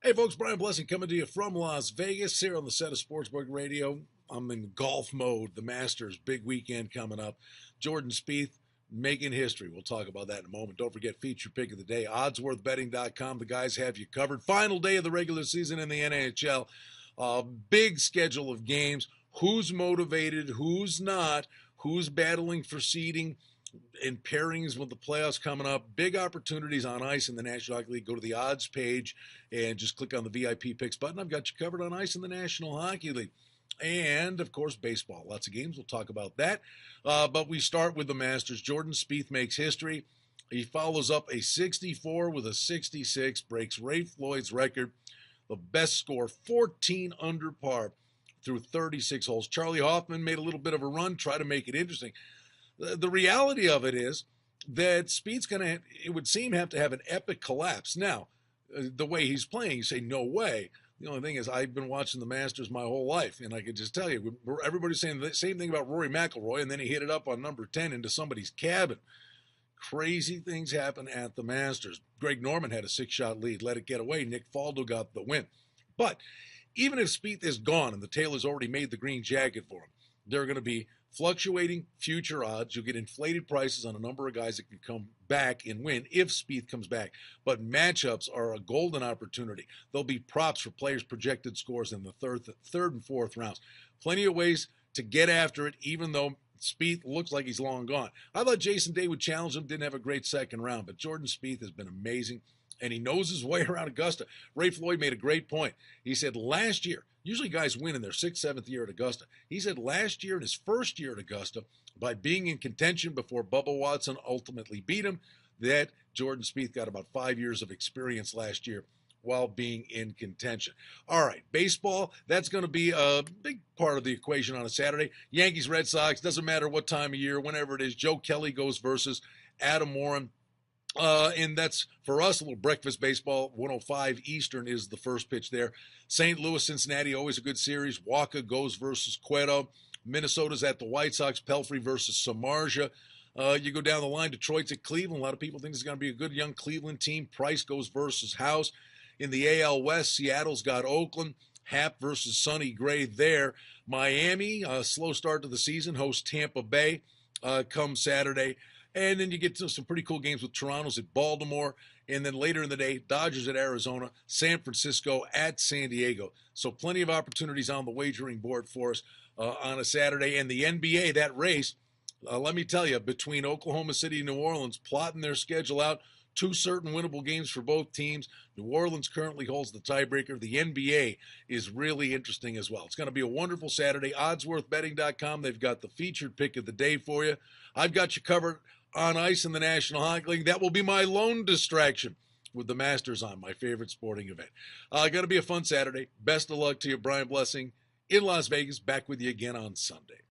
Hey, folks, Brian Blessing coming to you from Las Vegas here on the set of Sportsbook Radio. I'm in golf mode. The Masters, big weekend coming up. Jordan Spieth making history. We'll talk about that in a moment. Don't forget, feature pick of the day, oddsworthbetting.com. The guys have you covered. Final day of the regular season in the NHL. Big schedule of games. Who's motivated? Who's not? Who's battling for seeding? In pairings with the playoffs coming up, big opportunities on ice in the National Hockey League. Go to the odds page and just click on the VIP picks button. I've got you covered on ice in the National Hockey League. And, of course, baseball. Lots of games. We'll talk about that. But we start with the Masters. Jordan Spieth makes history. He follows up a 64 with a 66, breaks Ray Floyd's record. The best score, 14 under par through 36 holes. Charlie Hoffman made a little bit of a run, try to make it interesting. The reality of it is that Spieth's going to, it would seem, have to have an epic collapse. Now, the way he's playing, you say, no way. The only thing is, I've been watching the Masters my whole life, and I can just tell you, everybody's saying the same thing about Rory McIlroy, and then he hit it up on number 10 into somebody's cabin. Crazy things happen at the Masters. Greg Norman had a 6-shot lead, let it get away. Nick Faldo got the win. But even if Spieth is gone and the Taylor's already made the green jacket for him, there are going to be fluctuating future odds. You'll get inflated prices on a number of guys that can come back and win if Spieth comes back. But matchups are a golden opportunity. There'll be props for players' projected scores in the third and fourth rounds. Plenty of ways to get after it, even though Spieth looks like he's long gone. I thought Jason Day would challenge him, didn't have a great second round, but Jordan Spieth has been amazing, and he knows his way around Augusta. Ray Floyd made a great point. He said last year, usually guys win in their 6th, 7th year at Augusta. He said last year, in his first year at Augusta, by being in contention before Bubba Watson ultimately beat him, that Jordan Spieth got about 5 years of experience last year while being in contention. All right, baseball, that's going to be a big part of the equation on a Saturday. Yankees, Red Sox, doesn't matter what time of year, whenever it is. Joe Kelly goes versus Adam Warren. And that's, for us, a little breakfast baseball. 105 Eastern is the first pitch there. St. Louis, Cincinnati, always a good series. Walker goes versus Cueto. Minnesota's at the White Sox. Pelfrey versus Samardzija. You go down the line, Detroit's at Cleveland. A lot of people think it's going to be a good young Cleveland team. Price goes versus House. In the AL West, Seattle's got Oakland. Happ versus Sonny Gray there. Miami, a slow start to the season, hosts Tampa Bay come Saturday. And then you get to some pretty cool games with Toronto's at Baltimore. And then later in the day, Dodgers at Arizona, San Francisco at San Diego. So plenty of opportunities on the wagering board for us on a Saturday. And the NBA, that race, let me tell you, between Oklahoma City and New Orleans, plotting their schedule out, 2 certain winnable games for both teams. New Orleans currently holds the tiebreaker. The NBA is really interesting as well. It's going to be a wonderful Saturday. Oddsworthbetting.com, they've got the featured pick of the day for you. I've got you covered on ice in the National Hockey League. That will be my lone distraction with the Masters on, my favorite sporting event. Going to be a fun Saturday. Best of luck to you, Brian Blessing, in Las Vegas. Back with you again on Sunday.